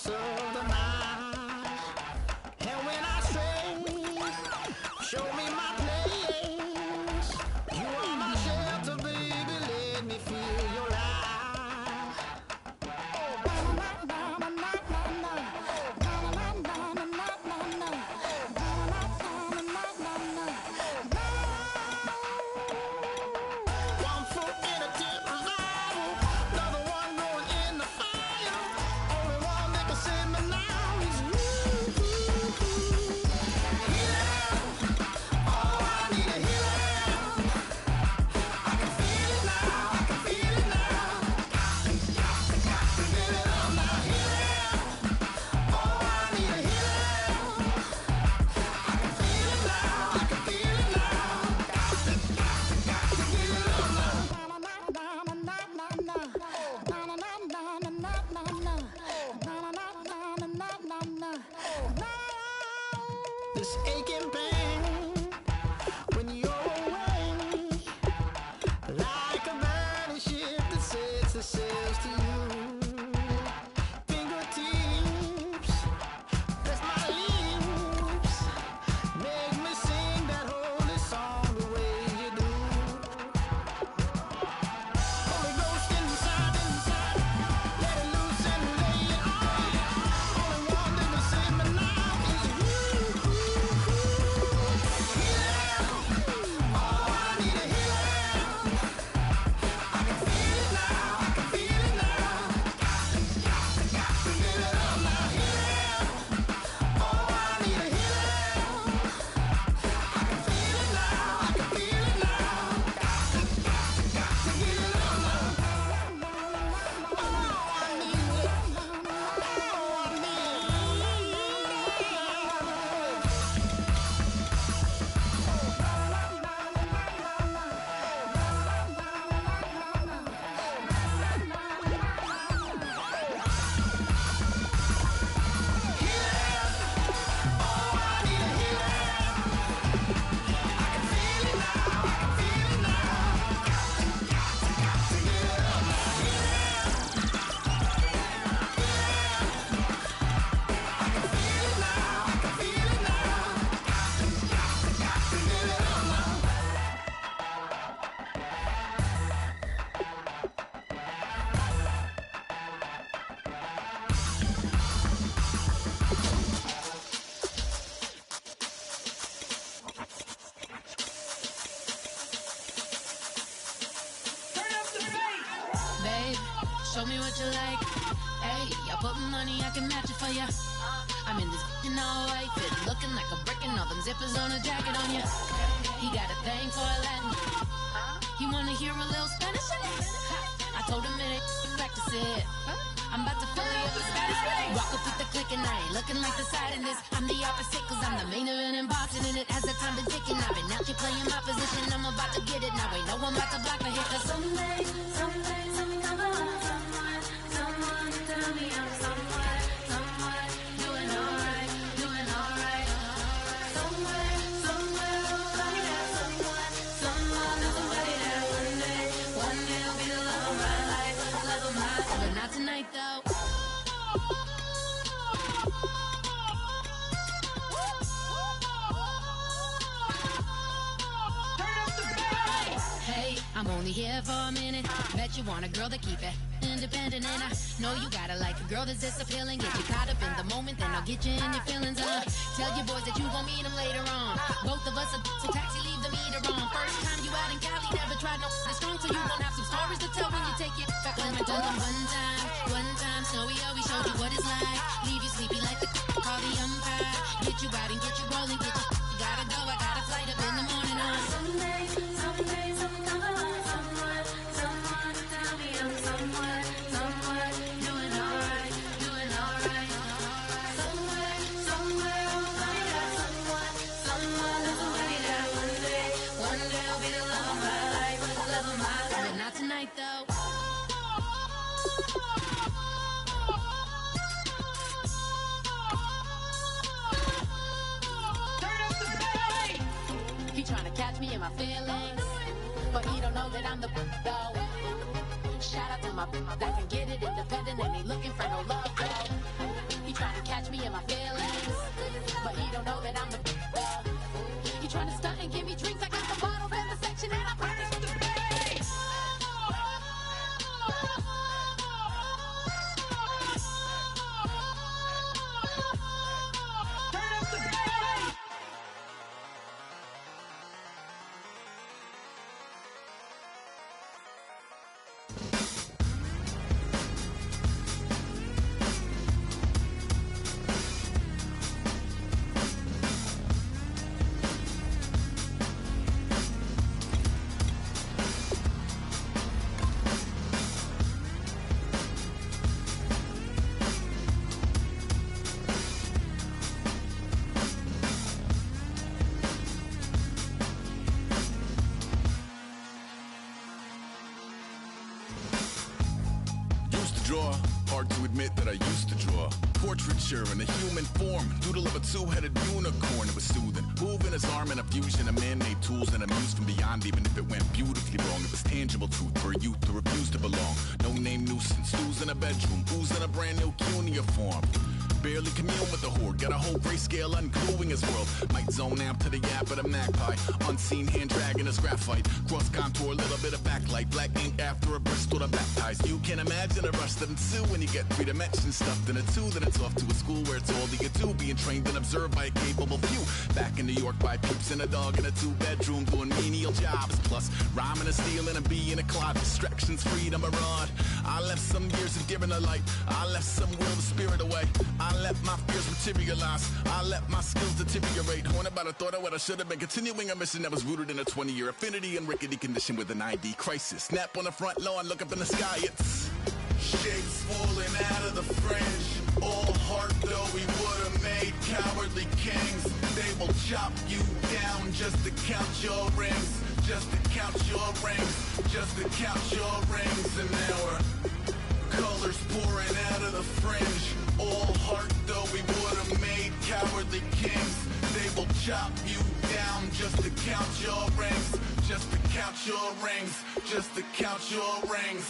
force of the mind. And when I stray, show me my place. You are my shelter, baby, let me feel your light. One foot in a deep revival, another one going in the fire. Only one that can save me now is you. Healing, oh, I need a healing. I can feel it now, I can feel it now. Got to get it up now. Healing, oh, I need a healing. I can feel it now, I can feel it now. Got to get it up now. This aching pain when you're away, like a burning ship that sets the sails to you. Fingertips, press my lips, make me sing that holy song the way you do. Holy Ghost inside, let it loose and lay it on. Only one that can save me now is you. Healing, oh, I need a healing. I can feel it now, I can feel it now. Got to get it up now. Healing, oh, I need a healing. I can feel it now, I can feel it now. Got to get it up now. Oh, I need it. Oh, I need Babe, show me what you like. Hey, I put money, I can match it for ya. I'm in this in all white fit, looking like a brick and all them zippers on a jacket on ya. He got a thing for a Latin. He wanna hear a little Spanish? I told him it ain't practice it. I'm about to fill you up with Spanish. Walk up with the click and I ain't looking like the side in this. I'm the opposite cause I'm the main event in boxing and it has the time been ticking. I've been out here playing my position, I'm about to get it. Now ain't no one about to block my hit cause someday I'm someone tell me I'm someone doing alright. Somewhere, somebody that someone is somebody that one day will be the love of my life, love of my life. But not tonight though. Hey, I'm only here for a minute. Bet you want a girl to keep it independent, and I know you gotta like a girl that's this appealing. Get you caught up in the moment, then I'll get you in your feelings. Tell your boys that you gon' meet them later on. Both of us are so taxi, leave the meter on. First time you out in Cali, never tried no strong, so you gon' have some stories to tell when you take it back. Let me tell them one time, Snowy always showed you what it's like. Leave you sleepy like the call the umpire. Get you out and get you rolling, get you gotta go. I got a flight up in the morning on someday, someone tell me I'm someone doing alright. Somewhere, somebody that someone is somebody that one day will be the love of my life, but not tonight though. He tryna catch me in my feelings, but he don't know that I'm the though. Shout out to my that can get it independent and ain't looking for no love though. draw. Hard to admit that I used to draw. Portraiture in a human form. Doodle of a two-headed unicorn. It was soothing. Moving his arm in a fusion of man-made tools and amused from beyond. Even if it went beautifully wrong, it was tangible truth for a youth to refuse to belong. No name nuisance. Who's in a bedroom? Who's in a brand new cuneiform? Barely commune with the horde. Got a whole grayscale ungluing his world. Might zone out to the yap of the magpie. Unseen hand dragging his graphite. Cross contour, a little bit of backlight. Black ink after a Bristol to baptize. You can imagine a rush that ensue when you get three dimensions stuffed in a two. Then it's off to a school where it's all that you do. Being trained and observed by a capable few. Back in New York by peeps and a dog in a two-bedroom doing menial jobs. Plus rhyming and stealing and being a clod. Distractions, freedom, a rod. I left some years of giving a light. I left some will the spirit away. I let my fears materialize. I let my skills deteriorate. Haunted by the thought of what I should have been. Continuing a mission that was rooted in a 20-year affinity and rickety condition with an ID crisis. Snap on the front lawn, look up in the sky. It's shapes falling out of the fringe. All heart though we would have made cowardly kings. They will chop you down just to count your rings. Just to count your rings. Just to count your rings. And now we're colors pouring out of the fringe. All heart though we would have made cowardly kings. They will chop you down just to count your rings. Just to count your rings. Just to count your rings.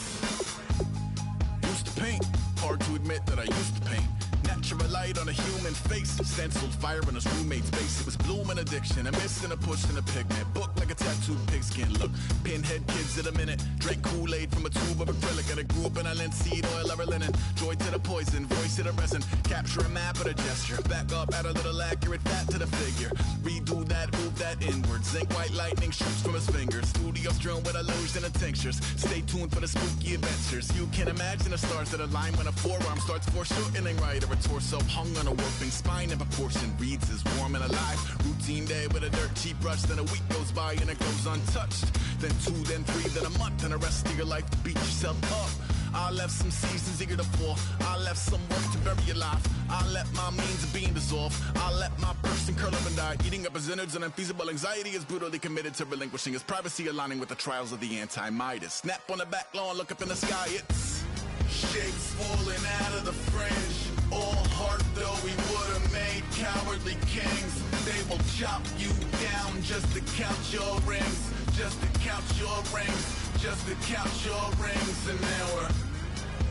Used to paint. Hard to admit that I used to paint. Natural light on a human face. Stenciled fire in his roommate's face. It was blooming addiction. A miss and a push and a pigment. Book like a tattooed pigskin. Look, pinhead kids in a minute. Drank Kool-Aid from a tube of acrylic. And I grew up in a linseed oil ever linen. Joy to the poison, voice to the resin. Capture a map of the gesture. Back up, add a little accurate fat to the figure. Redo that, move that inward. Zinc white lightning shoots from his fingers. Studio strewn with illusion and tinctures. Stay tuned for the spooky adventures. You can imagine the stars that align when a forearm starts foreshortening right. Or a torso hung on a warping spine in proportion. Reads as warm and alive. Routine day with a dirt cheap brush. Then a week goes by and it goes untouched. Then two, then three, then a month. And the rest of your life to beat yourself up. I left some seasons eager to fall. I left some work to bury your life. I let my means of being dissolve. I let my person curl up and die. Eating up his innards and unfeasible anxiety is brutally committed to relinquishing his privacy, aligning with the trials of the anti-Midas. Snap on the back lawn, look up in the sky. It's shapes falling out of the fringe. All heart though we would have made cowardly kings. They will chop you down just to count your rings. Just to count your rings. Just to count your rings. And now we're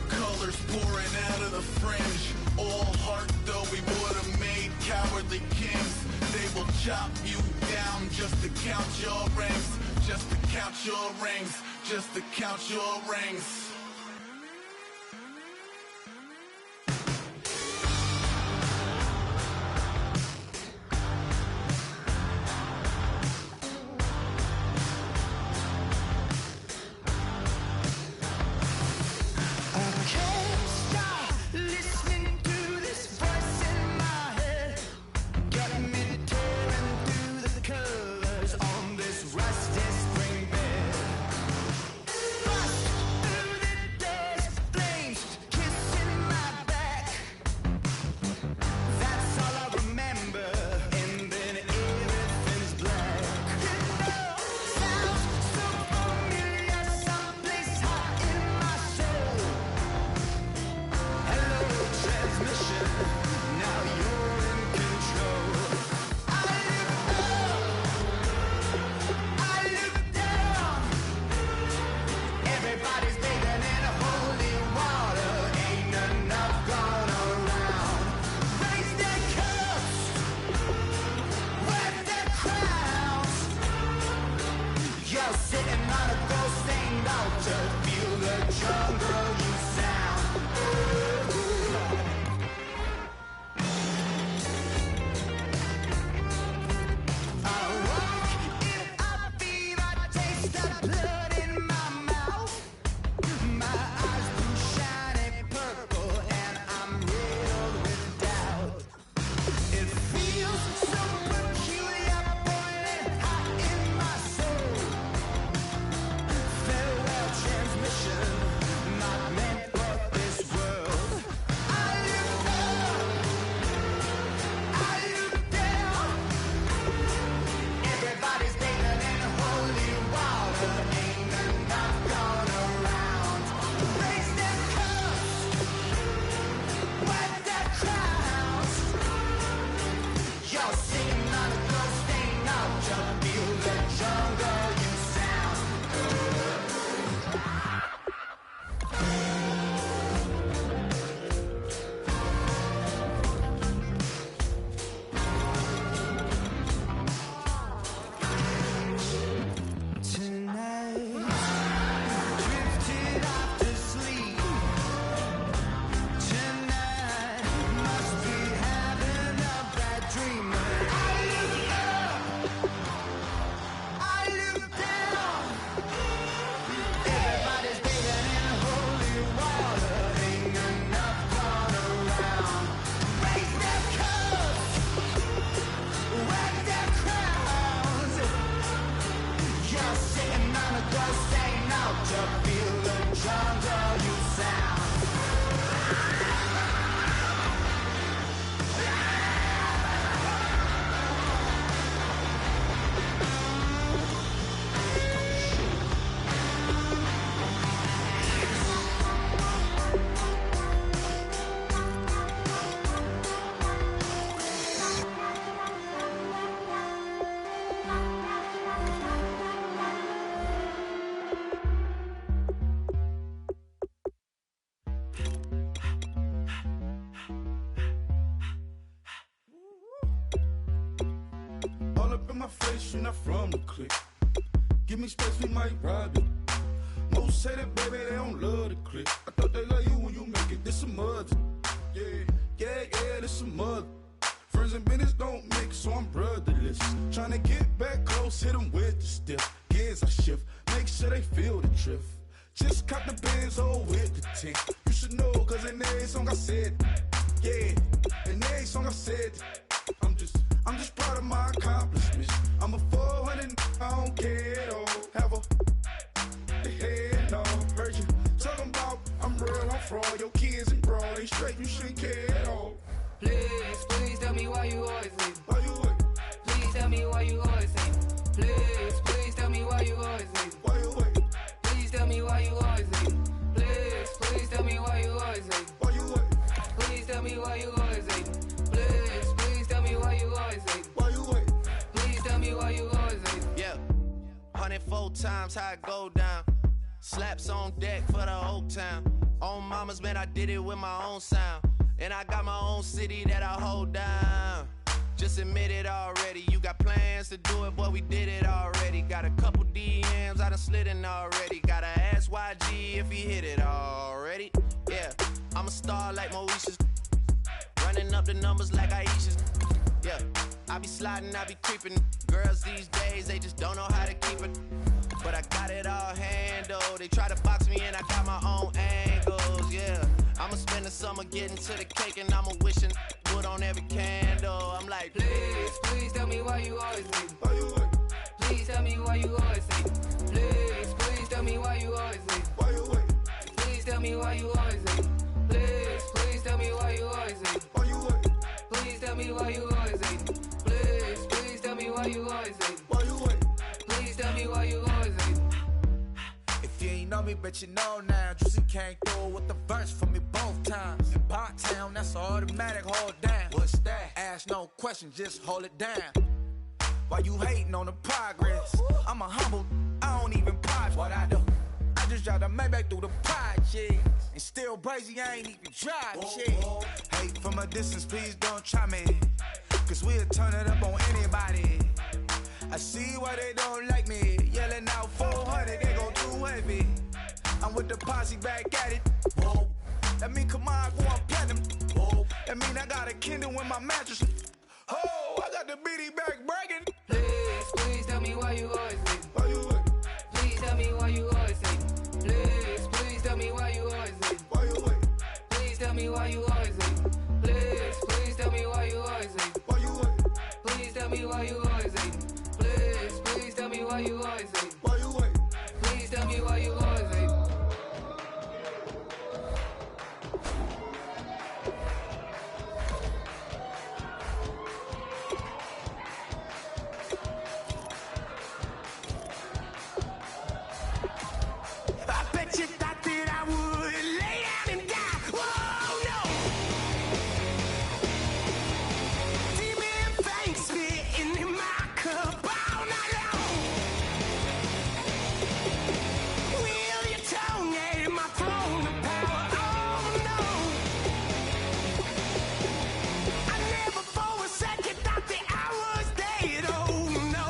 colors pouring out of the fringe. All heart though we would have made cowardly kings. They will chop you down just to count your rings. Just to count your rings. Just to count your rings. Rusty spring bed. Bust through face, you're not from the clique. Give me space, we might rob it. Most say that, baby, they don't love the clique. I thought they love you when you make it. This some mother. Yeah, this some mother. Friends and business don't mix, so I'm brotherless. Tryna get back close, hit them with the stiff. Gears I shift, make sure they feel the drift. Just cop the Benz, oh, with the tint. You should know, cause in every song I said, yeah, in every song I said, I'm just proud of my accomplishments. I'm a 400, I don't care at all. Have a head on. Heard you talking about I'm real, I'm fraud. Your kids and broad, they straight, you shouldn't care at all. Please tell me why you always leave. Why you what? Please tell me why you always leave. Please tell me why you always leave. Why you what? Please tell me why you always leave. Please tell me why you always leave. Why you what? Please tell me why you always leave. Please tell me why you always leave. Why you what? Please tell me why you always leave. Yeah, 104 times how it go down. Slaps on deck for the whole town. On mama's man, I did it with my own sound. And I got my own city that I hold down. Just admit it already. You got plans to do it, boy, we did it already. Got a couple DMs, I done slid in already. Gotta ask YG if he hit it already. Yeah, I'm a star like Moesha's. Running up the numbers like Aisha's. Yeah, I be sliding, I be creeping. Girls these days, they just don't know how to keep it. But I got it all handled. They try to box me in, I got my own angles, yeah. I'ma spend the summer getting to the cake and I'ma wishing wood on every candle. I'm like, Please tell me why you always leave. Why you what? Please tell me why you always leave. Please tell me why you always leave. Why you what? Please tell me why you always leave. Please tell me why you always leave. Why you what? Please tell me why you always leave. Please tell me why you always leave. Why you what? Please tell me why you always leave. If you ain't know me, bet you know now. Juicy came through with the verse for me both times. In Bot Town, that's automatic, hold down. What's that? Ask no question, just hold it down. Why you hating on the progress? I'm a humble, I don't even pause what I do. I just drive the Maybach through the projects. And still crazy, I ain't even drive shit. Hate from a distance, please don't try me. Cause we'll turn it up on anybody. I see why they don't like me. Yelling out 400, they go too heavy. I'm with the posse back at it. Whoa. That mean come on, go on platinum. Whoa. That mean I got a Kindle in my mattress. Oh, I got the BD back bragging. Please tell me why you always leave. Why you what? Please tell me why you always leave. Please tell me why you always leave. Why you what? Please tell me why you always leave. Please tell me why you always leave. Why you what? Please tell me why you always leave. Please tell me why you always leave. Why you what? Please tell me why you always leave. I bet you thought that I would lay down and die. Whoa, no. Demon fangs spitting in my cup all night long. Wheel your tongue at my throne of power. Oh no. I never for a second thought that I was dead. Oh no.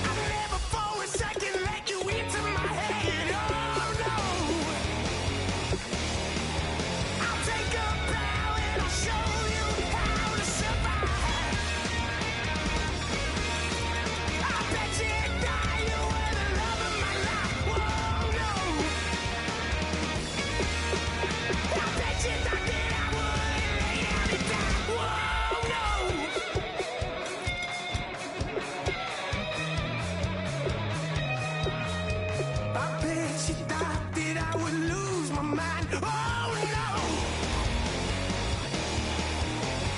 I never for a second let you into my head. Oh no. I'll take a bow and I'll show you how to survive. I bet you die, you were the love of my life. Whoa, no. I bet you thought that I would lay down and die. Whoa, no. I bet you thought that I would lose my mind. Oh no!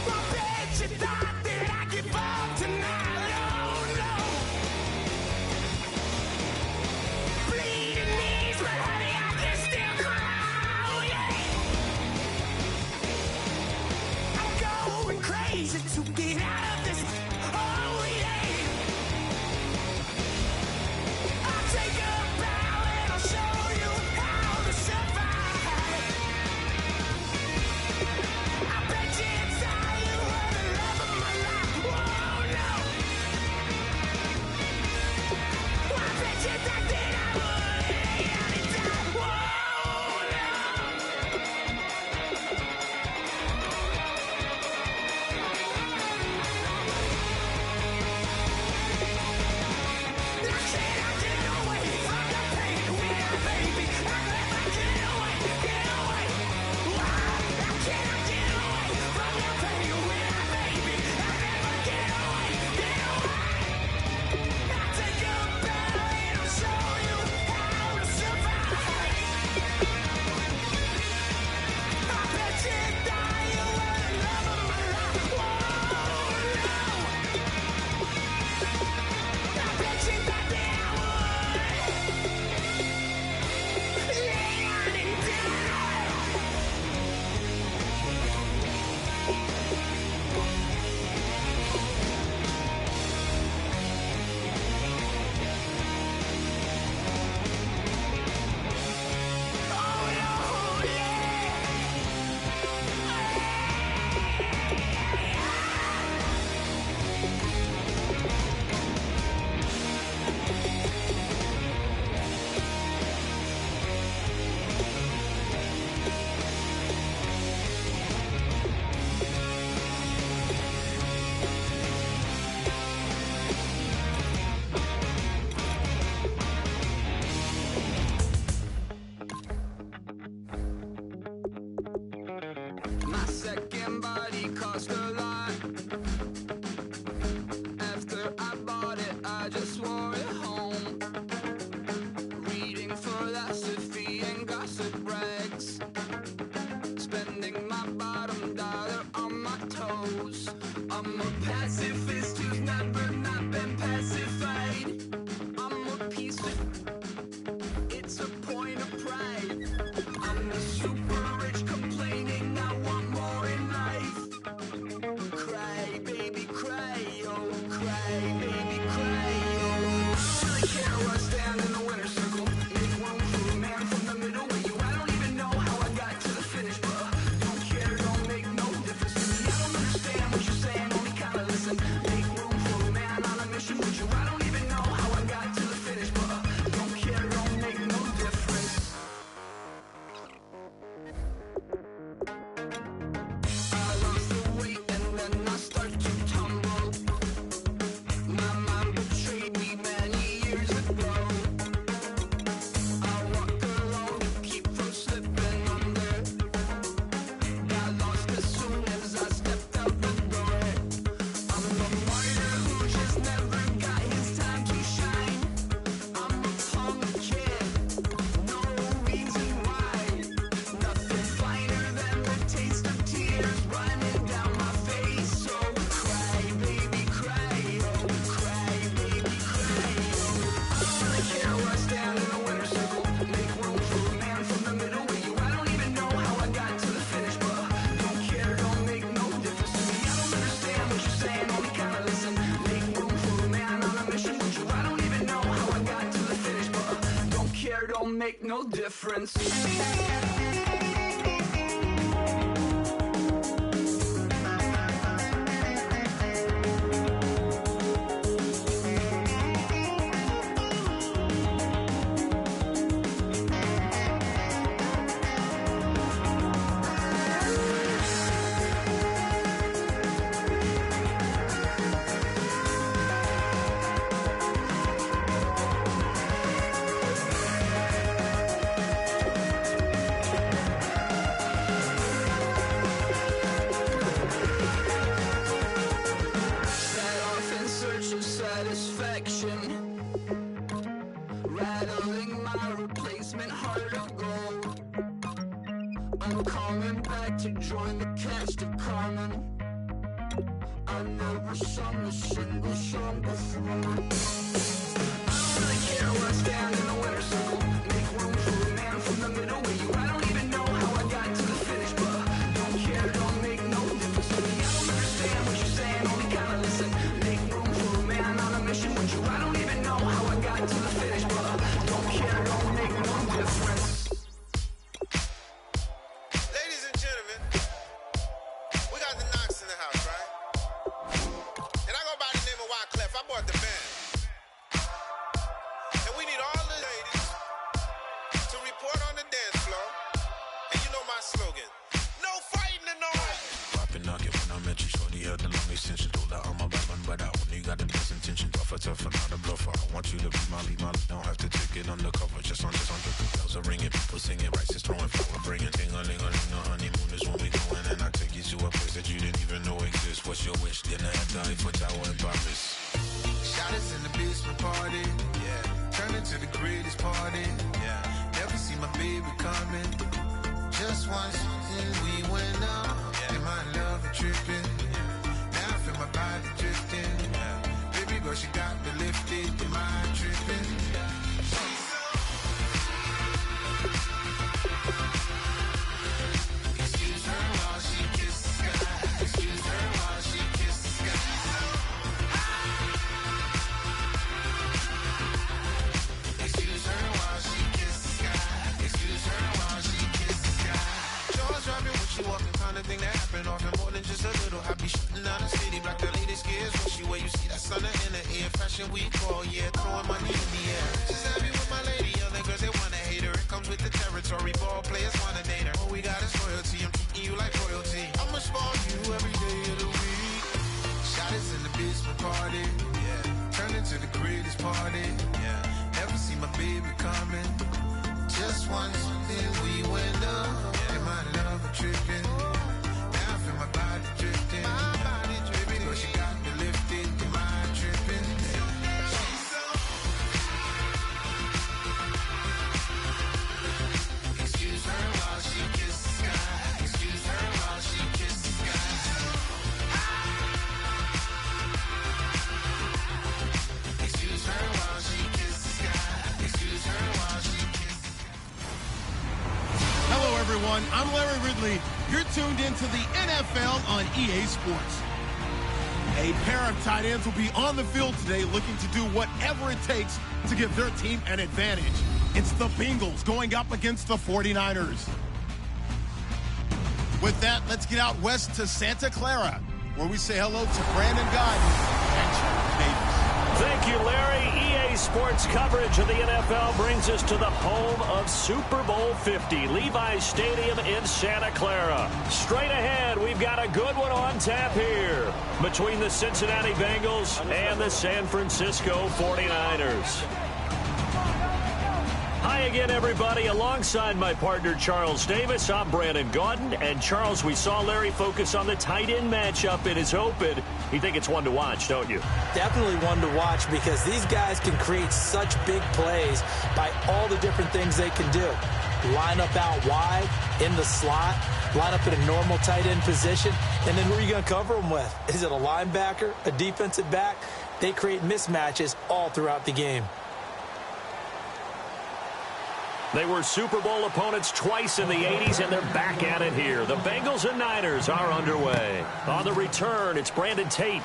I bet you thought that I'd give up tonight. Oh no! Bleeding knees, but honey, I can still cry. Oh yeah! I'm going crazy to get out of this. Oh yeah! I'll take a bow and I'll show you how to survive. I bet you it's how you were the love of my life. Whoa, second body cost a lot. After I bought it, I just wore it home. Reading philosophy and gossip rags. Spending my bottom dollar on my toes. I'm a pacifist who's never not been pacified. I'm a piece of... It's a point of pride. I'm the super rich complaining I want more in life. Cry, baby, cry, oh, cry, baby, cry, oh. I don't really care where I stand in the winner's circle. Make room for a man from the middle with you. I don't even know how I got to the finish, but don't care, don't make no difference to me. I don't understand what you're saying, only kinda listen. Make room for a man on a mission with you. I don't even know how I got to the finish, but don't care, don't make no difference. I lost the weight and then I start to tumble. My mind betrayed me many years ago. I walk alone to keep from slipping under. Got lost as soon as I stepped out the door. I'm a martyr who just never got his time to shine. I'm a punk kid, no reason why. Nothing finer than the taste of tears running down my face. So cry, baby, cry, oh, cry, baby, cry, oh. I don't really care where I stand in the winner's circle. Make room for a man from the middle with you. I don't even know how I got to the finish, but don't care, don't make no difference to me. I don't understand what you're saying, only kinda listen. Make room for a man on a mission with you. I don't even know how I got to the finish, but don't care, don't make no difference. Set off in search of satisfaction, rattling my replacement heart of gold. I'm coming back to join the cast of Carmen. I never sung a single song before. I don't really care where I stand in the winner's circle. Make room for a man from the middle with you. I don't even know how I got to the finish, but don't care, don't make no difference to me. I don't understand what you're saying, only kinda listen. Make room for a man on a mission with you. I don't even know how I got to the finish, but don't care, don't make no difference. Ladies and gentlemen, we got the Knox in the house, right? And I go by the name of Wyclef. I bought the band. And we need all the ladies to report on the dance floor. And you know my slogan, no fighting and no arguing. Poppin' knockin' when I met you, shorty had the long extension. Told her I'm a bad one, but I only got the best intention. Tougher, not a bluffer. I want you to be my lead, don't have to take it undercover. Just on the bells are ringing, people singing, rice is throwing, flower bringing. Ting-a-ling-a-ling, the honeymoon is when we going. And I take you to a place that you didn't even know exists. What's your wish? Dinner at the Eiffel Tower in Paris. Shot us in the basement party. Yeah, Turn into the greatest party. yeah. Never see my baby coming. Just once, then we went up. Yeah. And my love a tripping. Now I feel my body drifting. Baby girl, she got me lifted. Am I tripping? Excuse her while she kisses the sky. Excuse her while she kisses the sky. Excuse her while she kisses the sky. Excuse her while she kisses the sky. Jaws dropping when she walking, kind of thing that happen often more than just a little. I be shutting down the city, black the latest gears. When she where you see that sun in the air, fashion week all year, throwing money in the air. She's happy with my lady, other girls they wanna hate her. It comes with the territory, ball players wanna date her. All we got is loyalty, I'm treating you like royalty. I'ma spoil you every day of the week. Shot us in the basement party, Yeah, turn into the greatest party. yeah. Never see my baby coming. Just once, then we went up. And my love a tripping. Now I everyone. I'm Larry Ridley. You're tuned into the NFL on EA Sports. A pair of tight ends will be on the field today looking to do whatever it takes to give their team an advantage. It's the Bengals going up against the 49ers. With that, let's get out west to Santa Clara, where we say hello to Brandon Godden and Charles Davis. Thank you, Larry. EA Sports coverage of the NFL brings us to the home of Super Bowl 50, Levi's Stadium in Santa Clara. Straight ahead, we've got a good one on tap here between the Cincinnati Bengals and the San Francisco 49ers. Hi again, everybody. Alongside my partner, Charles Davis, I'm Brandon Gaudin. And, Charles, we saw Larry focus on the tight end matchup in his open. You think it's one to watch, don't you? Definitely one to watch because these guys can create such big plays by all the different things they can do. Line up out wide, in the slot, line up in a normal tight end position, and then who are you going to cover them with? Is it a linebacker, a defensive back? They create mismatches all throughout the game. They were Super Bowl opponents twice in the 80s, and they're back at it here. The Bengals and Niners are underway. On the return, it's Brandon Tate.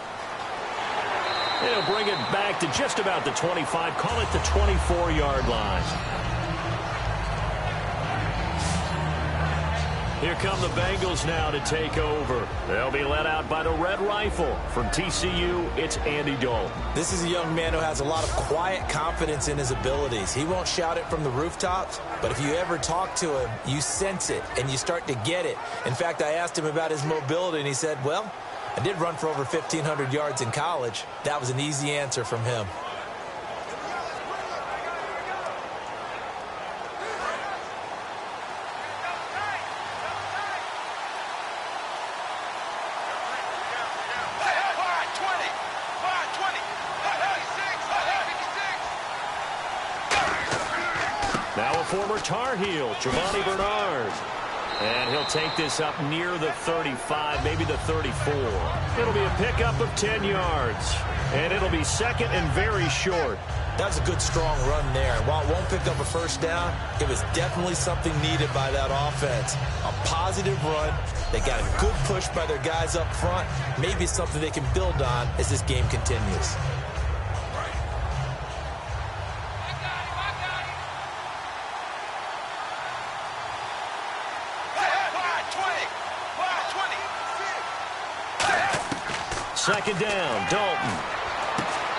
He'll bring it back to just about the 25, call it the 24-yard line. Here come the Bengals now to take over. They'll be led out by the Red Rifle. From TCU, it's Andy Dalton. This is a young man who has a lot of quiet confidence in his abilities. He won't shout it from the rooftops, but if you ever talk to him, you sense it, and you start to get it. In fact, I asked him about his mobility, and he said, well, I did run for over 1,500 yards in college. That was an easy answer from him. Former Tar Heel, Giovanni Bernard. And he'll take this up near the 35, maybe the 34. It'll be a pickup of 10 yards. And it'll be second and very short. That's a good, strong run there. While it won't pick up a first down, it was definitely something needed by that offense. A positive run. They got a good push by their guys up front. Maybe it's something they can build on as this game continues. Second down, Dalton.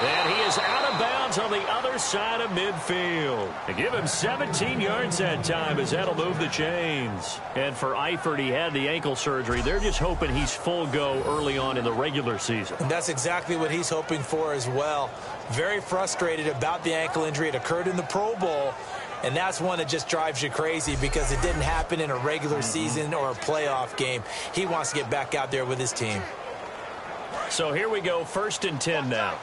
And he is out of bounds on the other side of midfield. They give him 17 yards that time as that'll move the chains. And for Eifert, he had the ankle surgery. They're just hoping he's full go early on in the regular season. And that's exactly what he's hoping for as well. Very frustrated about the ankle injury. It occurred in the Pro Bowl. And that's one that just drives you crazy because it didn't happen in a regular season or a playoff game. He wants to get back out there with his team. So here we go, 1st and 10 now.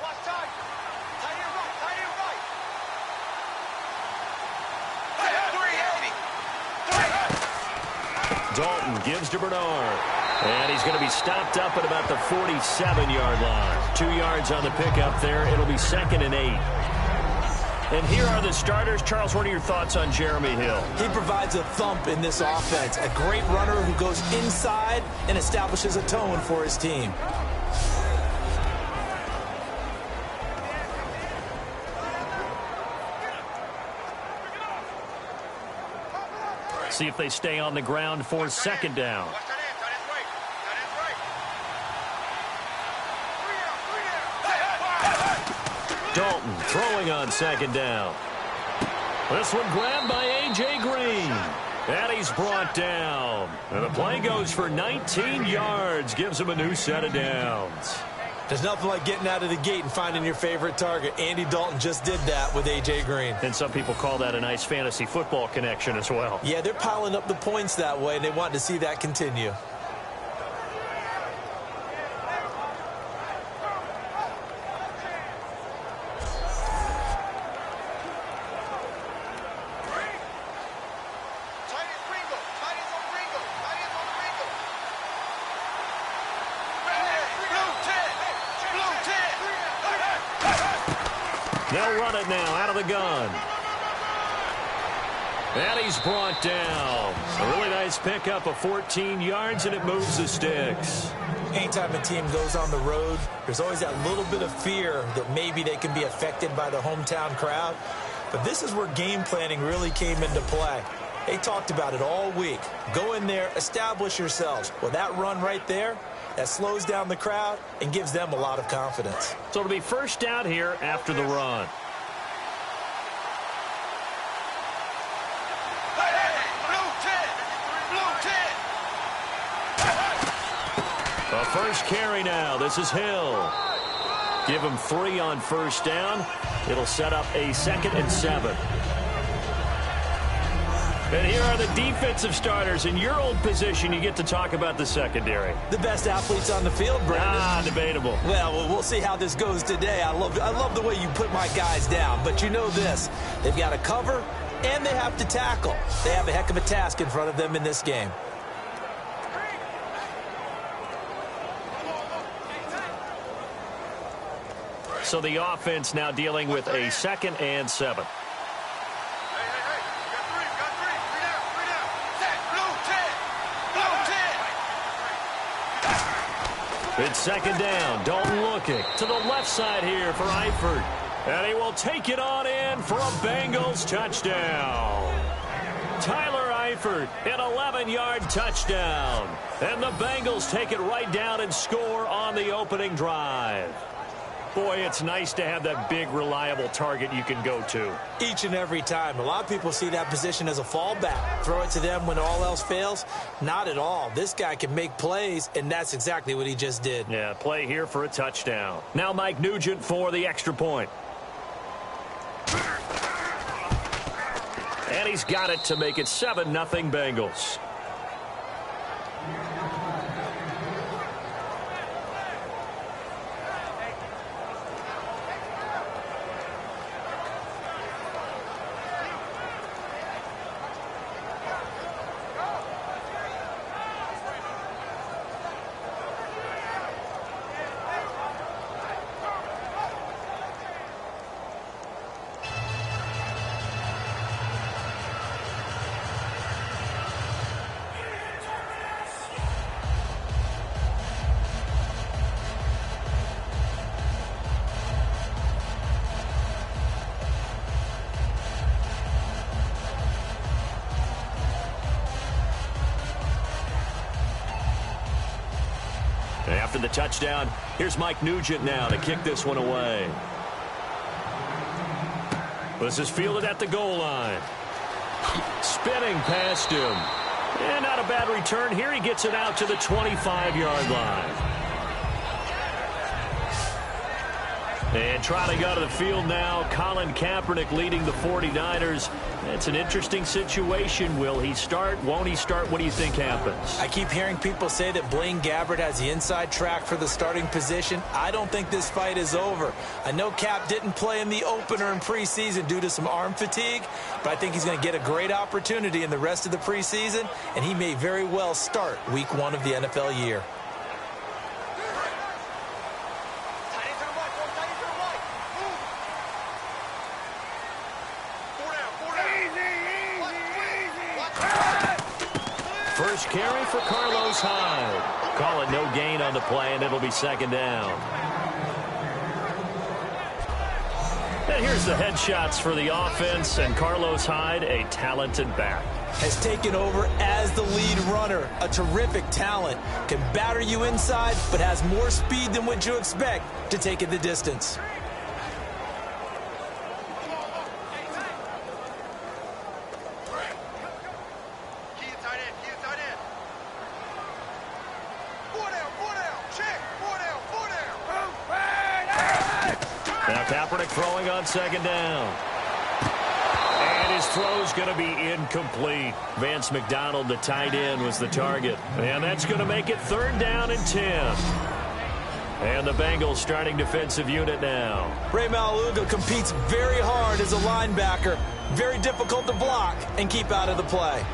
Dalton gives to Bernard. And he's going to be stopped up at about the 47-yard line. 2 yards on the pickup there. It'll be 2nd and 8. And here are the starters. Charles, what are your thoughts on Jeremy Hill? He provides a thump in this offense. A great runner who goes inside and establishes a tone for his team. See if they stay on the ground for 2nd down. Dalton throwing on 2nd down. This one grabbed by A.J. Green. And he's brought down. And the play goes for 19 yards. Gives him a new set of downs. There's nothing like getting out of the gate and finding your favorite target. Andy Dalton just did that with A.J. Green. And some people call that a nice fantasy football connection as well. Yeah, they're piling up the points that way, and they want to see that continue. They'll run it now out of the gun. And he's brought down. A really nice pickup of 14 yards, and it moves the sticks. Anytime a team goes on the road, there's always that little bit of fear that maybe they can be affected by the hometown crowd. But this is where game planning really came into play. They talked about it all week. Go in there, establish yourselves. Well, that run right there, that slows down the crowd and gives them a lot of confidence. So it'll be first down here after the run. A first carry now. This is Hill. Give him 3 on first down. It'll set up a 2nd and 7. And here are the defensive starters. In your old position, you get to talk about the secondary. The best athletes on the field, Brandon. Debatable. Well, we'll see how this goes today. I love the way you put my guys down. But you know this. They've got to cover, and they have to tackle. They have a heck of a task in front of them in this game. So the offense now dealing with a 2nd and 7. It's 2nd down. Dalton looking to the left side here for Eifert. And he will take it on in for a Bengals touchdown. Tyler Eifert, an 11-yard touchdown. And the Bengals take it right down and score on the opening drive. Boy, it's nice to have that big, reliable target you can go to. Each and every time. A lot of people see that position as a fallback. Throw it to them when all else fails. Not at all. This guy can make plays, and that's exactly what he just did. Yeah, play here for a touchdown. Now Mike Nugent for the extra point. And he's got it to make it 7-0 Bengals. After the touchdown, here's Mike Nugent now to kick this one away. This is fielded at the goal line. Spinning past him. And not a bad return here. He gets it out to the 25-yard line. And trying to go to the field now, Colin Kaepernick leading the 49ers. It's an interesting situation. Will he start? Won't he start? What do you think happens? I keep hearing people say that Blaine Gabbert has the inside track for the starting position. I don't think this fight is over. I know Cap didn't play in the opener in preseason due to some arm fatigue, but I think he's going to get a great opportunity in the rest of the preseason, and he may very well start week 1 of the NFL year. First carry for Carlos Hyde. Call it no gain on the play, and it'll be 2nd down. And here's the headshots for the offense, and Carlos Hyde, a talented back. Has taken over as the lead runner. A terrific talent. Can batter you inside, but has more speed than what you expect to take it the distance. Now Kaepernick throwing on 2nd down. And his throw's going to be incomplete. Vance McDonald, the tight end, was the target. And that's going to make it 3rd down and 10. And the Bengals starting defensive unit now. Ray Maluga competes very hard as a linebacker. Very difficult to block and keep out of the play.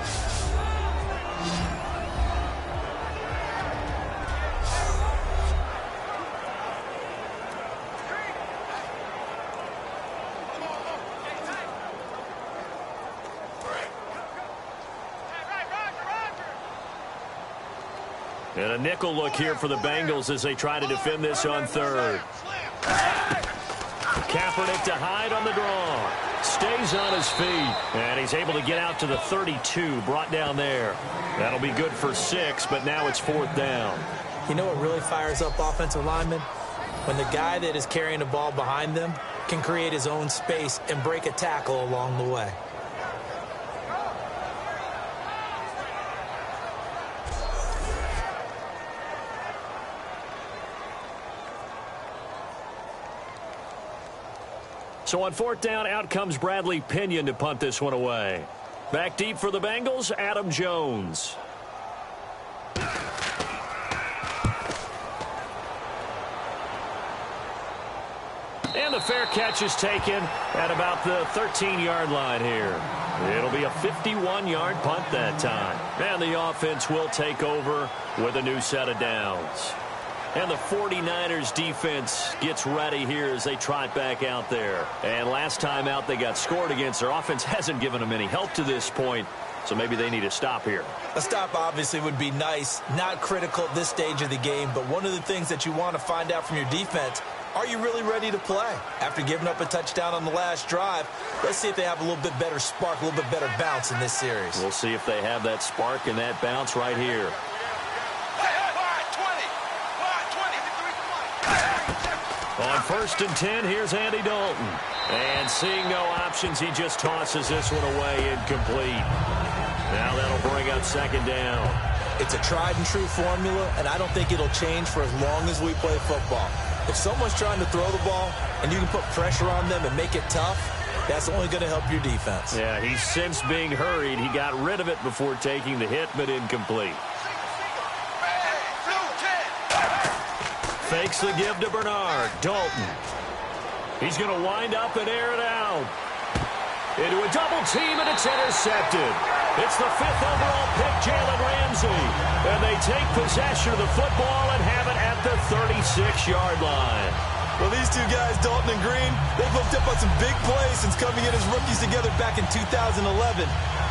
And a nickel look here for the Bengals as they try to defend this on third. Kaepernick to Hyde on the draw. Stays on his feet. And he's able to get out to the 32, brought down there. That'll be good for 6, but now it's 4th down. You know what really fires up offensive linemen? When the guy that is carrying the ball behind them can create his own space and break a tackle along the way. So on 4th down, out comes Bradley Pinion to punt this one away. Back deep for the Bengals, Adam Jones. And the fair catch is taken at about the 13-yard line here. It'll be a 51-yard punt that time. And the offense will take over with a new set of downs. And the 49ers defense gets ready here as they trot back out there. And last time out they got scored against. Their offense hasn't given them any help to this point, so maybe they need a stop here. A stop obviously would be nice, not critical at this stage of the game, but one of the things that you want to find out from your defense, are you really ready to play? After giving up a touchdown on the last drive, let's see if they have a little bit better spark, a little bit better bounce in this series. We'll see if they have that spark and that bounce right here. On 1st and 10, here's Andy Dalton. And seeing no options, he just tosses this one away incomplete. Now that'll bring up 2nd down. It's a tried-and-true formula, and I don't think it'll change for as long as we play football. If someone's trying to throw the ball and you can put pressure on them and make it tough, that's only going to help your defense. Yeah, he's since being hurried. He got rid of it before taking the hit, but incomplete. Fakes the give to Bernard. Dalton. He's going to wind up and air it out. Into a double team, and it's intercepted. It's the 5th overall pick, Jalen Ramsey. And they take possession of the football and have it at the 36-yard line. Well, these two guys, Dalton and Green, they've hooked up on some big plays since coming in as rookies together back in 2011.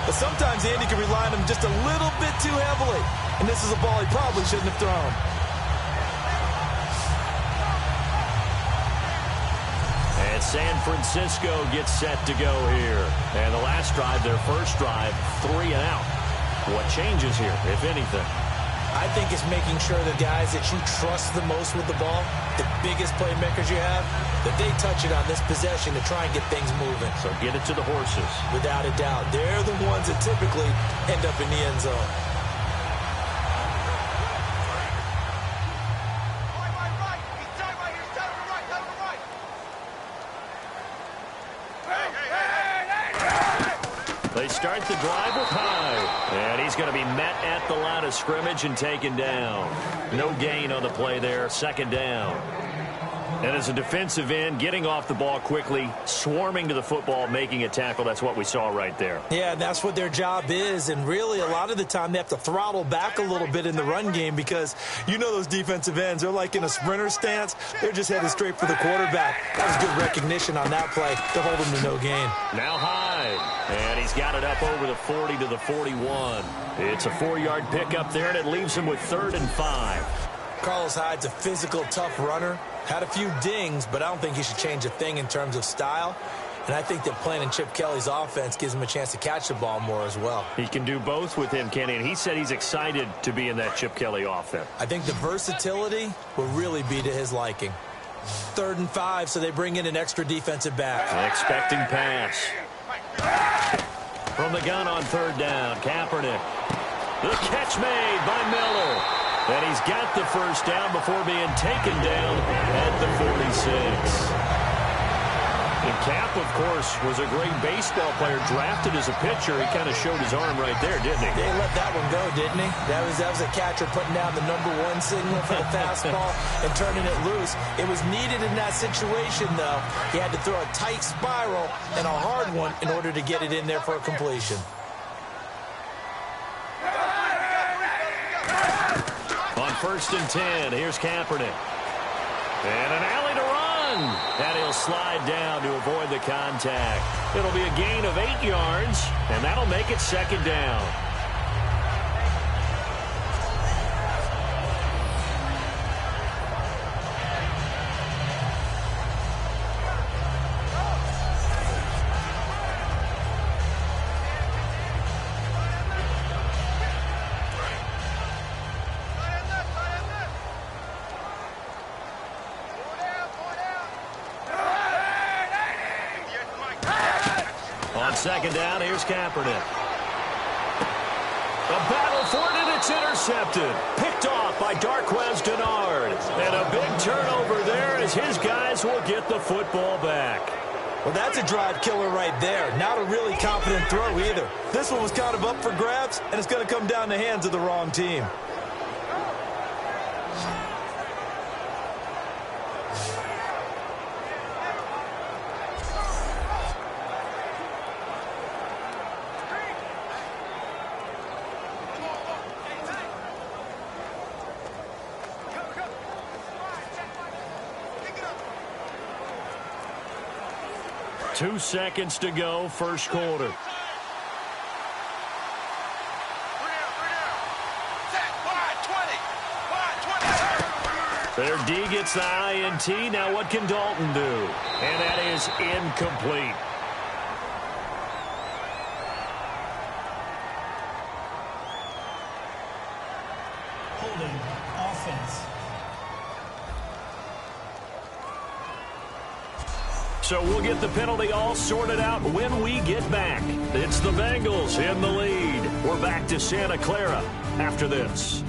But sometimes Andy can rely on them just a little bit too heavily. And this is a ball he probably shouldn't have thrown. And San Francisco gets set to go here. And the last drive, their first drive, 3 and out. What changes here, if anything? I think it's making sure the guys that you trust the most with the ball, the biggest playmakers you have, that they touch it on this possession to try and get things moving. So get it to the horses. Without a doubt. They're the ones that typically end up in the end zone. They start the drive with Hyde. And he's going to be met at the line of scrimmage and taken down. No gain on the play there. 2nd down. And as a defensive end, getting off the ball quickly, swarming to the football, making a tackle, that's what we saw right there. Yeah, that's what their job is. And really, a lot of the time, they have to throttle back a little bit in the run game because you know those defensive ends, they're like in a sprinter stance. They're just headed straight for the quarterback. That was good recognition on that play to hold him to no gain. Now Hyde. And he's got it up over the 40 to the 41. It's a 4-yard pickup there, and it leaves him with 3rd and 5. Carlos Hyde's a physical, tough runner. Had a few dings, but I don't think he should change a thing in terms of style. And I think that playing in Chip Kelly's offense gives him a chance to catch the ball more as well. He can do both with him, Kenny, and he said he's excited to be in that Chip Kelly offense. I think the versatility will really be to his liking. 3rd and 5, so they bring in an extra defensive back. An expecting pass. From the gun on 3rd down, Kaepernick. The catch made by Miller. And he's got the first down before being taken down at the 46. And Cap, of course, was a great baseball player, drafted as a pitcher. He kind of showed his arm right there, didn't he? They let that one go, didn't he? That was a catcher putting down the #1 signal for the fastball and turning it loose. It was needed in that situation, though. He had to throw a tight spiral and a hard one in order to get it in there for a completion. On 1st and 10, here's Kaepernick. And an alley to run. And he'll slide down to avoid the contact. It'll be a gain of 8 yards, and that'll make it 2nd down. On second down, here's Kaepernick. A battle for it, and it's intercepted. Picked off by Darqueze Dennard. And a big turnover there as his guys will get the football back. Well, that's a drive killer right there. Not a really confident throw either. This one was kind of up for grabs, and it's going to come down the hands of the wrong team. Two seconds to go, first quarter. Their D gets the INT. Now what can Dalton do? And that is incomplete. Holding offense. So we'll get the penalty all sorted out when we get back. It's the Bengals in the lead. We're back to Santa Clara after this.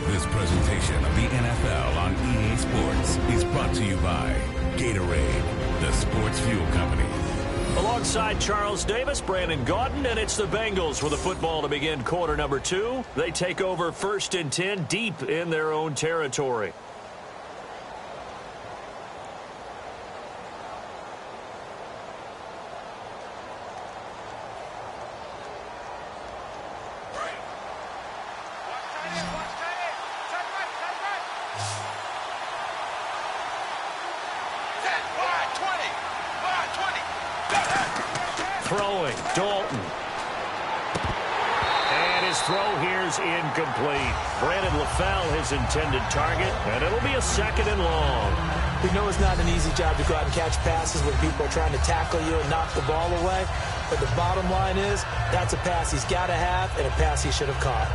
This presentation of the NFL on EA Sports is brought to you by Gatorade, the sports fuel company. Alongside Charles Davis, Brandon Gaudin, and it's the Bengals with the football to begin quarter number 2. They take over 1st and 10 deep in their own territory. Throwing, Dalton. And his throw here's incomplete. Brandon LaFell, his intended target, and it'll be a 2nd and long. We know it's not an easy job to go out and catch passes when people are trying to tackle you and knock the ball away. But the bottom line is, that's a pass he's got to have and a pass he should have caught.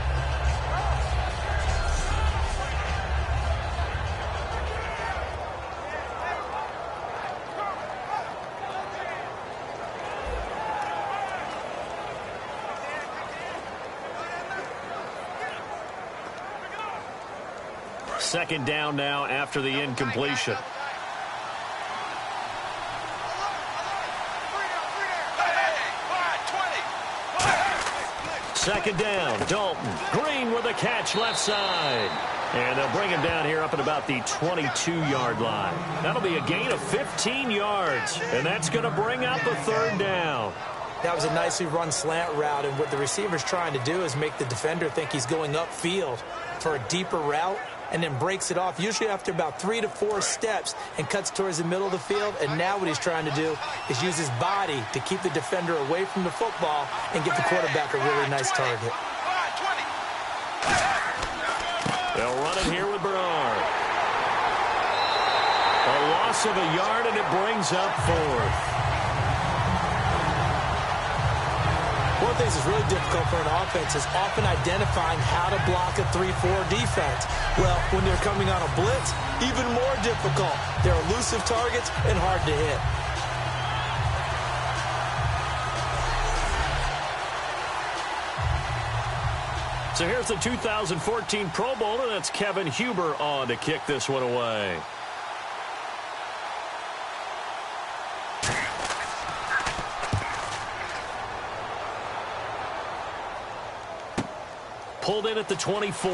Second down now after the incompletion. Second down, Dalton. Green with a catch left side. And they'll bring him down here up at about the 22-yard line. That'll be a gain of 15 yards. And that's going to bring up a 3rd down. That was a nicely run slant route, and what the receiver's trying to do is make the defender think he's going upfield for a deeper route, and then breaks it off, usually after about 3 to 4 steps, and cuts towards the middle of the field. And now what he's trying to do is use his body to keep the defender away from the football and give the quarterback a really nice target. They'll run it here with Bernard. A loss of a yard, and it brings up 4th. One of the things that's really difficult for an offense is often identifying how to block a 3-4 defense. Well, when they're coming on a blitz, even more difficult. They're elusive targets and hard to hit. So here's the 2014 Pro Bowler. That's Kevin Huber on to kick this one away. Pulled in at the 24.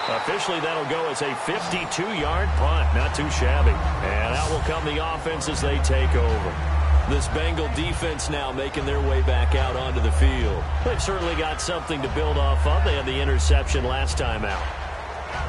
Officially, that'll go as a 52-yard punt. Not too shabby. And out will come the offense as they take over. This Bengal defense now making their way back out onto the field. They've certainly got something to build off of. They had the interception last time out.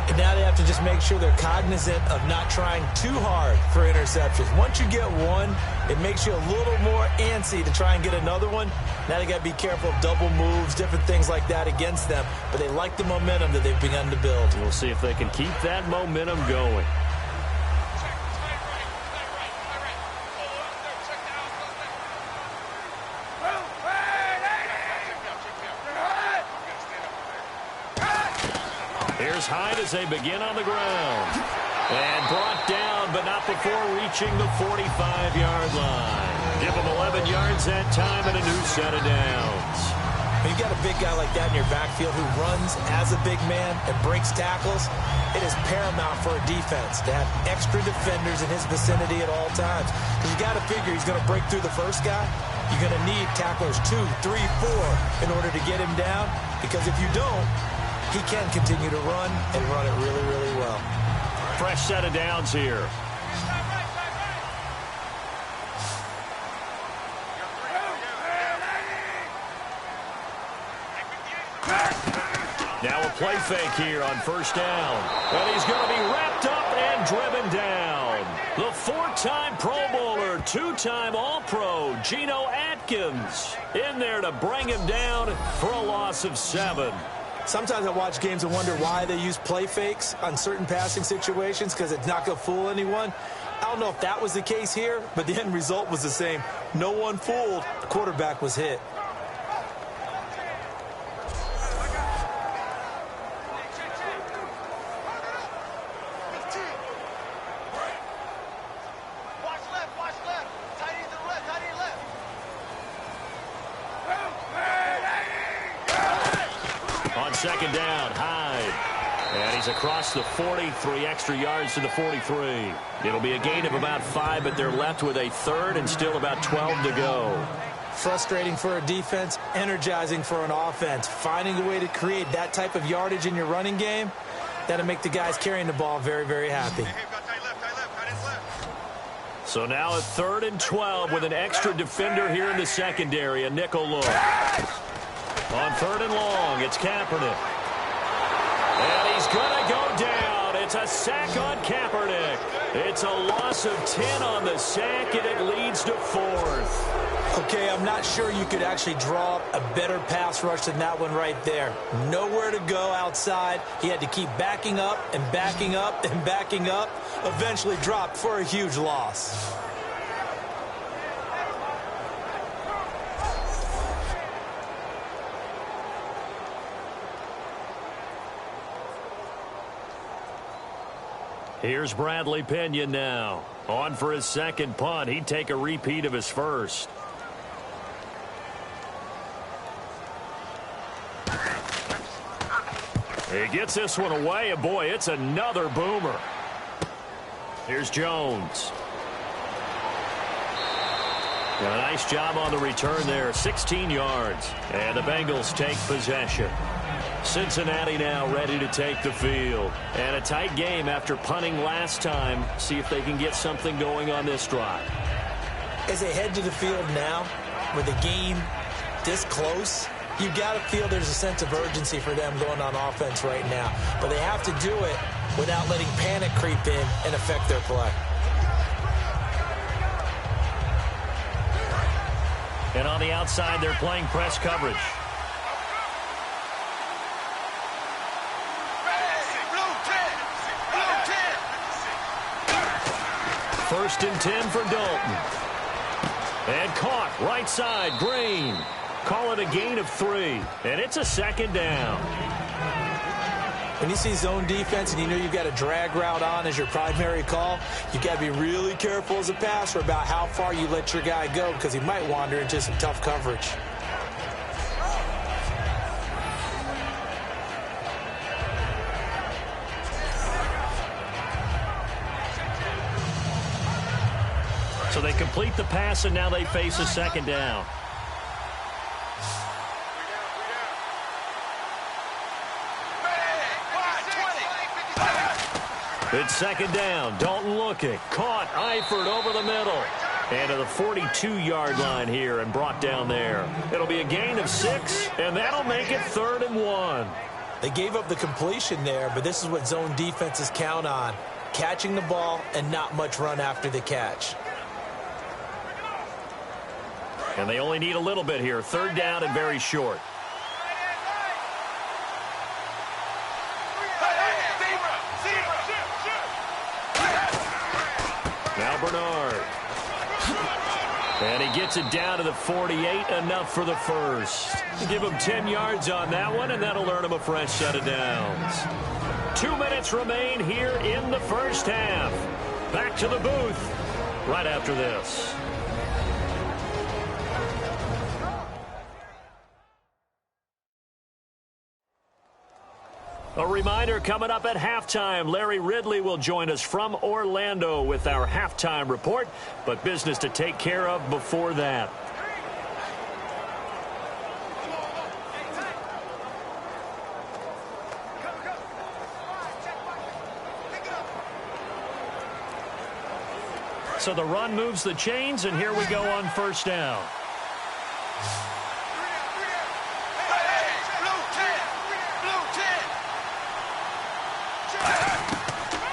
And now they have to just make sure they're cognizant of not trying too hard for interceptions. Once you get one, it makes you a little more antsy to try and get another one. Now they got to be careful of double moves, different things like that against them. But they like the momentum that they've begun to build. We'll see if they can keep that momentum going. Here's Hyde as they begin on the ground. And brought down but not before reaching the 45-yard line. Give him 11 yards that time and a new set of downs. When you've got a big guy like that in your backfield who runs as a big man and breaks tackles, it is paramount for a defense to have extra defenders in his vicinity at all times. Because you got to figure he's going to break through the first guy. You're going to need tacklers 2, 3, 4 in order to get him down. Because if you don't, he can continue to run and run it really, really well. Fresh set of downs here. Now a play fake here on first down. And he's going to be wrapped up and driven down. The 4-time Pro Bowler, 2-time All-Pro, Geno Atkins, in there to bring him down for a loss of 7. Sometimes I watch games and wonder why they use play fakes on certain passing situations, because it's not going to fool anyone. I don't know if that was the case here, but the end result was the same. No one fooled. The quarterback was hit. Second down, Hyde. And he's across the 40, 3 extra yards to the 43. It'll be a gain of about 5, but they're left with a third and still about 12 to go. Frustrating for a defense, energizing for an offense. Finding a way to create that type of yardage in your running game, that'll make the guys carrying the ball very, very happy. So now a 3rd and 12 with an extra defender here in the secondary, a nickel look. On 3rd and long, it's Kaepernick. And he's going to go down. It's a sack on Kaepernick. It's a loss of 10 on the sack, and it leads to 4th. Okay, I'm not sure you could actually draw up a better pass rush than that one right there. Nowhere to go outside. He had to keep backing up and backing up and backing up. Eventually dropped for a huge loss. Here's Bradley Pinion now. On for his second punt. He'd take a repeat of his first. He gets this one away, and boy, it's another boomer. Here's Jones. A nice job on the return there, 16 yards. And the Bengals take possession. Cincinnati now ready to take the field. And a tight game after punting last time. See if they can get something going on this drive. As they head to the field now, with the game this close, you've got to feel there's a sense of urgency for them going on offense right now. But they have to do it without letting panic creep in and affect their play. And on the outside, they're playing press coverage. First and 10 for Dalton. And caught right side, Green. Call it a gain of 3. And it's a second down. When you see zone defense and you know you've got a drag route on as your primary call, you've got to be really careful as a passer about how far you let your guy go, because he might wander into some tough coverage. So they complete the pass, and now they face a second down. It's second down. Dalton looking. Caught. Eifert over the middle. And to the 42-yard line here and brought down there. It'll be a gain of 6, and that'll make it 3rd and 1. They gave up the completion there, but this is what zone defenses count on. Catching the ball and not much run after the catch. And they only need a little bit here. 3rd down and very short. Now Bernard. And he gets it down to the 48, enough for the first. Give him 10 yards on that one, and that'll earn him a fresh set of downs. 2 minutes remain here in the first half. back to the booth right after this. A reminder, coming up at halftime, Larry Ridley will join us from Orlando with our halftime report, but business to take care of before that. So the run moves the chains, and here we go on first down.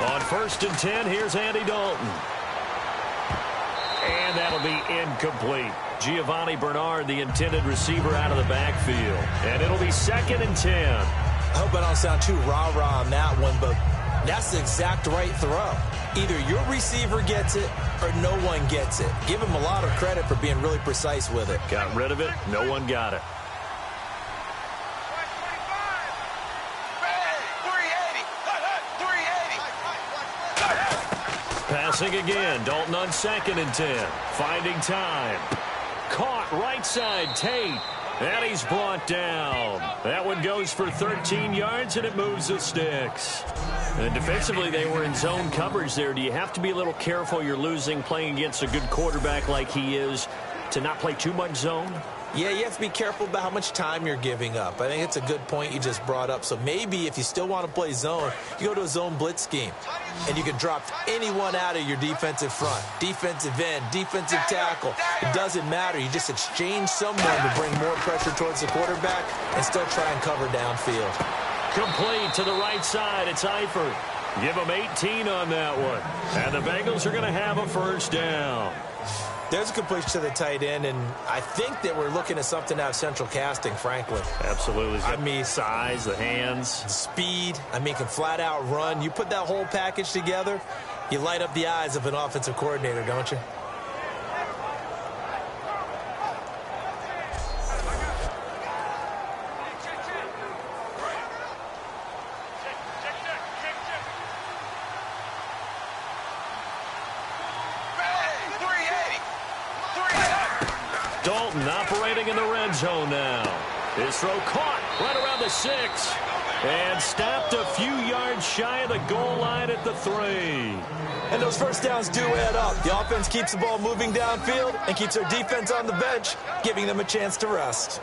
On 1st and 10, here's Andy Dalton. And that'll be incomplete. Giovanni Bernard, the intended receiver, out of the backfield. And it'll be 2nd and 10. I hope I don't sound too rah-rah on that one, but that's the exact right throw. Either your receiver gets it or no one gets it. Give him a lot of credit for being really precise with it. Got rid of it. No one got it. Passing again. Dalton on 2nd and 10. Finding time. Caught right side. Tate. And he's brought down. That one goes for 13 yards, and it moves the sticks. And defensively, they were in zone coverage there. Do you have to be a little careful? You're losing playing against a good quarterback like he is to not play too much zone? Yeah, you have to be careful about how much time you're giving up. I think it's a good point you just brought up. So maybe if you still want to play zone, you go to a zone blitz scheme. And you can drop anyone out of your defensive front. Defensive end, defensive tackle. It doesn't matter. You just exchange someone to bring more pressure towards the quarterback and still try and cover downfield. Complete to the right side. It's Eifert. Give them 18 on that one. And the Bengals are going to have a first down. There's a completion to the tight end, and I think that we're looking at something out of central casting, frankly. Absolutely. I mean, size, the hands. Speed. I mean, can flat out run. You put that whole package together, you light up the eyes of an offensive coordinator, don't you? Dalton operating in the red zone now. His throw caught right around the 6. And stopped a few yards shy of the goal line at the 3. And those first downs do add up. The offense keeps the ball moving downfield and keeps their defense on the bench, giving them a chance to rest.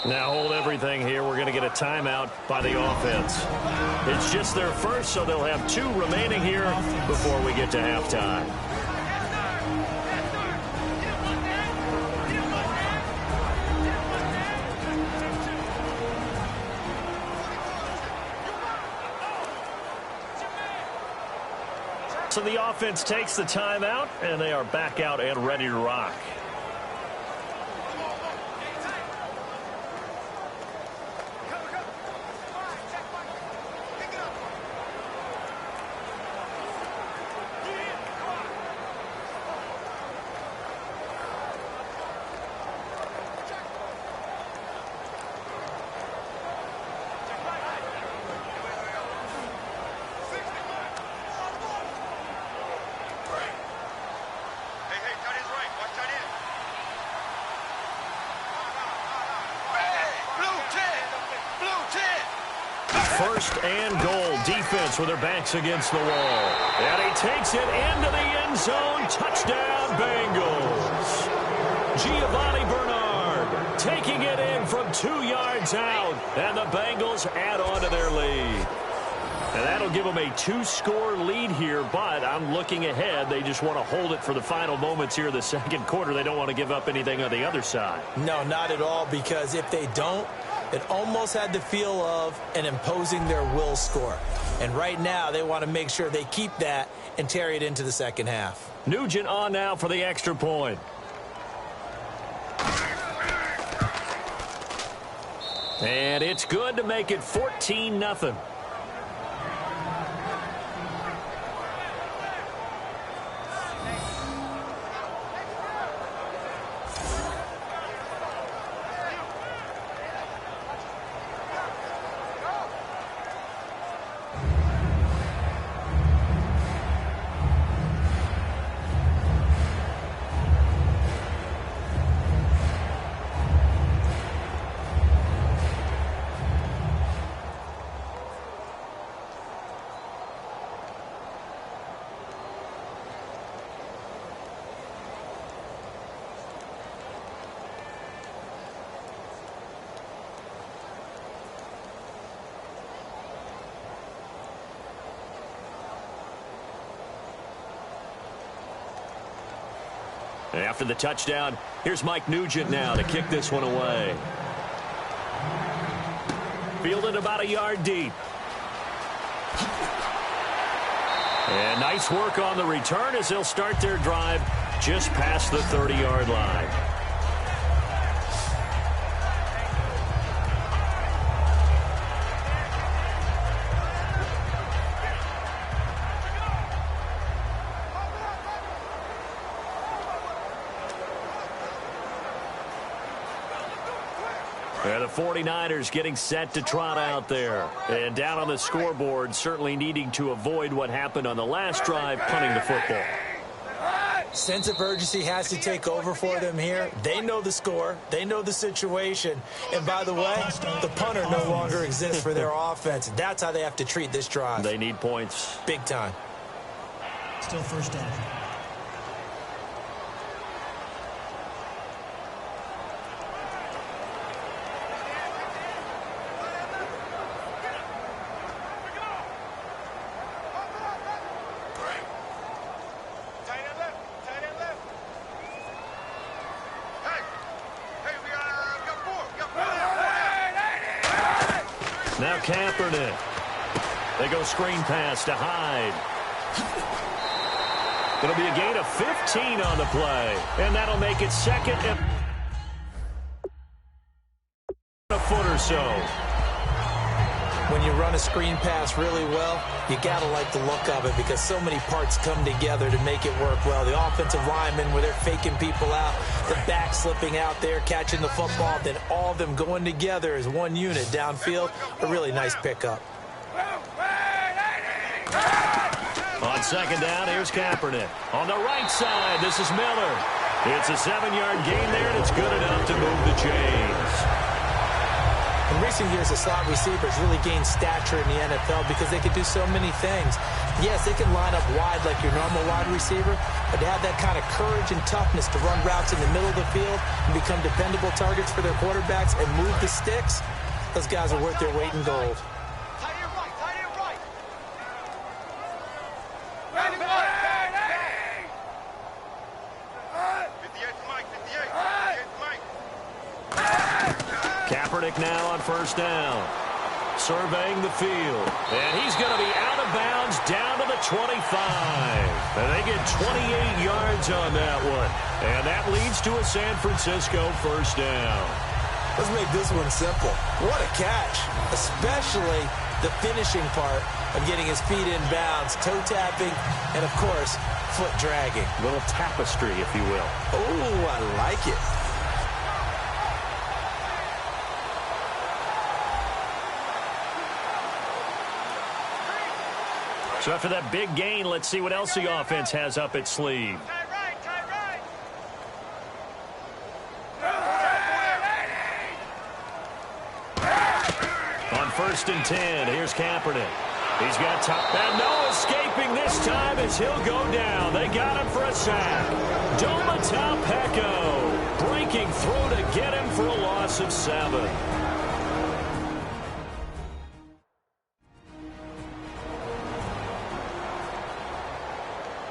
Now hold everything here. We're going to get a timeout by the offense. It's just their first, so they'll have 2 remaining here before we get to halftime. So the offense takes the timeout, and they are back out and ready to rock. First and goal, defense with their backs against the wall. And he takes it into the end zone. Touchdown, Bengals. Giovanni Bernard taking it in from 2 yards out. And the Bengals add on to their lead. And that'll give them a 2-score lead here, but I'm looking ahead. They just want to hold it for the final moments here of the second quarter. They don't want to give up anything on the other side. No, not at all, because if they don't, it almost had the feel of an imposing their will score. And right now, they want to make sure they keep that and carry it into the second half. Nugent on now for the extra point. And it's good to make it 14-0. After the touchdown, here's Mike Nugent now to kick this one away. Fielded about a yard deep. And nice work on the return as they'll start their drive just past the 30-yard line. The 49ers getting set to trot out there. And down on the scoreboard, certainly needing to avoid what happened on the last drive, punting the football. Sense of urgency has to take over for them here. They know the score. They know the situation. And by the way, the punter no longer exists for their offense. That's how they have to treat this drive. They need points. Big time. Still first down. Now Kaepernick. They go screen pass to Hyde. It'll be a gain of 15 on the play. And that'll make it second and a foot or so. When you run a screen pass really well, you got to like the look of it because so many parts come together to make it work well. The offensive linemen, where they're faking people out, the back slipping out there, catching the football, then all of them going together as one unit downfield. A really nice pickup. On second down, here's Kaepernick. On the right side, this is Miller. It's a 7-yard gain there, and it's good enough to move the chains. In recent years, the slot receivers really gained stature in the NFL because they could do so many things. Yes, they can line up wide like your normal wide receiver, but to have that kind of courage and toughness to run routes in the middle of the field and become dependable targets for their quarterbacks and move the sticks, those guys are worth their weight in gold. Kaepernick now on first down. Surveying the field. And he's going to be out of bounds down to the 25. And they get 28 yards on that one. And that leads to a San Francisco first down. Let's make this one simple. What a catch. Especially the finishing part of getting his feet in bounds, toe tapping, and of course, foot dragging. A little tapestry, if you will. Oh, I like it. So after that big gain, let's see what else the offense has up its sleeve. On first and 10, here's Kaepernick. He's got top, and no escaping this time as he'll go down. They got him for a sack. Doma Peko breaking through to get him for a loss of 7.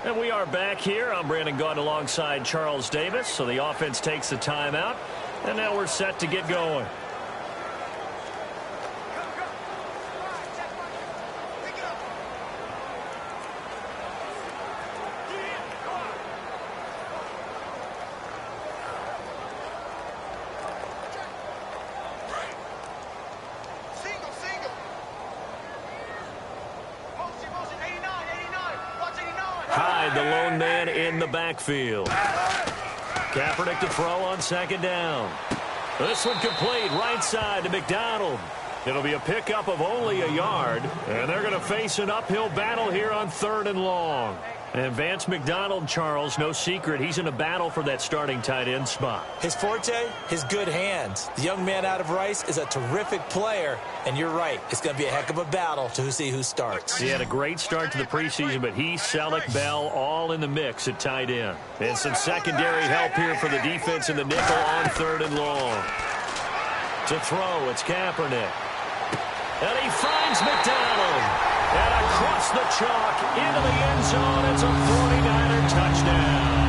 And we are back here. I'm Brandon Gaudin alongside Charles Davis. So the offense takes the timeout, and now we're set to get going. Hyde, the lone man in the backfield. Kaepernick to throw on second down. This one complete, right side to McDonald. It'll be a pickup of only a yard, and they're going to face an uphill battle here on 3rd and long. And Vance McDonald, Charles, no secret, he's in a battle for that starting tight end spot. His forte, his good hands. The young man out of Rice is a terrific player, and you're right, it's going to be a heck of a battle to see who starts. He had a great start to the preseason, but he, Selleck, Bell, all in the mix at tight end. And some secondary help here for the defense in the nickel on 3rd and long. To throw, it's Kaepernick. And he finds McDonald. And across the chalk into the end zone, it's a 49er touchdown.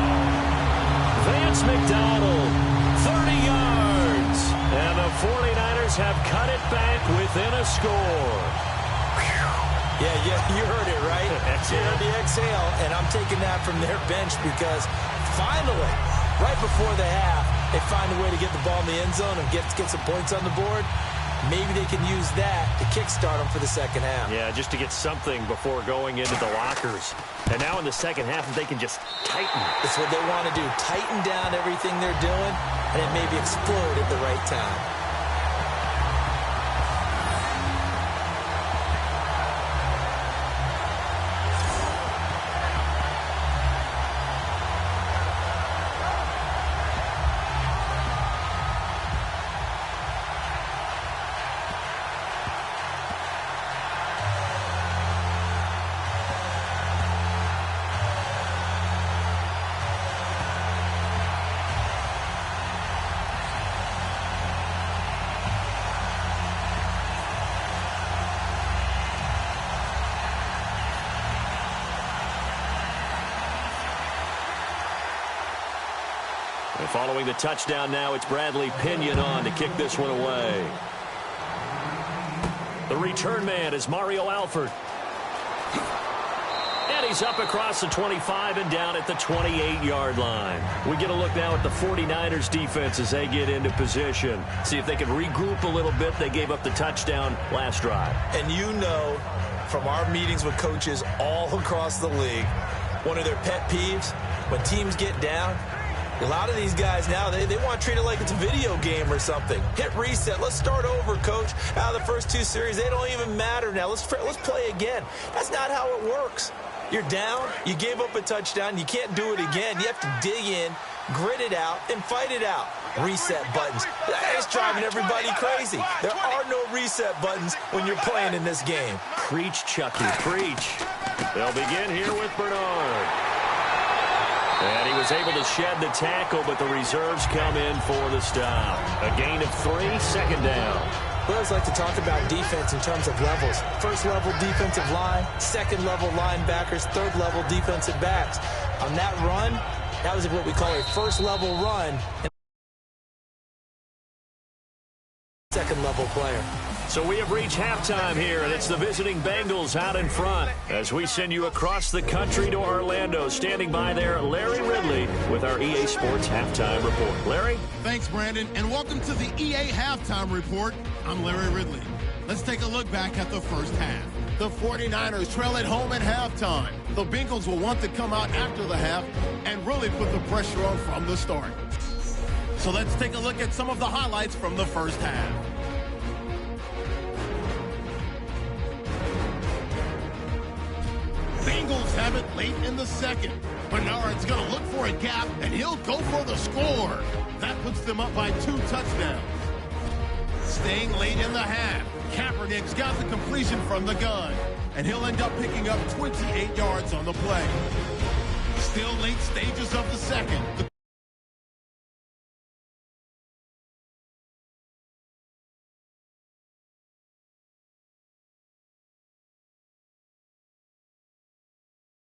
Vance McDonald, 30 yards. And the 49ers have cut it back within a score. Yeah, you heard it, right? You heard the exhale, and I'm taking that from their bench because finally, right before the half, they find a way to get the ball in the end zone and get some points on the board. Maybe they can use that to kickstart them for the second half. Yeah, just to get something before going into the lockers. And now in the second half, they can just tighten. That's what they want to do. Tighten down everything they're doing, and it maybe explode at the right time. And following the touchdown now, it's Bradley Pinion on to kick this one away. The return man is Mario Alford. And he's up across the 25 and down at the 28-yard line. We get a look now at the 49ers defense as they get into position. See if they can regroup a little bit. They gave up the touchdown last drive. And you know from our meetings with coaches all across the league, one of their pet peeves, when teams get down, a lot of these guys now, they want to treat it like it's a video game or something. Hit reset. Let's start over, coach. Out of the first two series, they don't even matter now. Let's play again. That's not how it works. You're down. You gave up a touchdown. You can't do it again. You have to dig in, grit it out, and fight it out. Reset buttons. That's driving everybody crazy. There are no reset buttons when you're playing in this game. Preach, Chucky, preach. They'll begin here with Bernard. And he was able to shed the tackle, but the reserves come in for the stop. A gain of 3, second down. We always like to talk about defense in terms of levels. First level defensive line, second level linebackers, third level defensive backs. On that run, that was what we call a first level run. Second level player. So we have reached halftime here, and it's the visiting Bengals out in front as we send you across the country to Orlando. Standing by there, Larry Ridley with our EA Sports Halftime Report. Larry? Thanks, Brandon, and welcome to the EA Halftime Report. I'm Larry Ridley. Let's take a look back at the first half. The 49ers trail at home at halftime. The Bengals will want to come out after the half and really put the pressure on from the start. So let's take a look at some of the highlights from the first half. Bengals have it late in the second. Bernard's going to look for a gap, and he'll go for the score. That puts them up by 2 touchdowns. Staying late in the half, Kaepernick's got the completion from the gun, and he'll end up picking up 28 yards on the play. Still late stages of the second.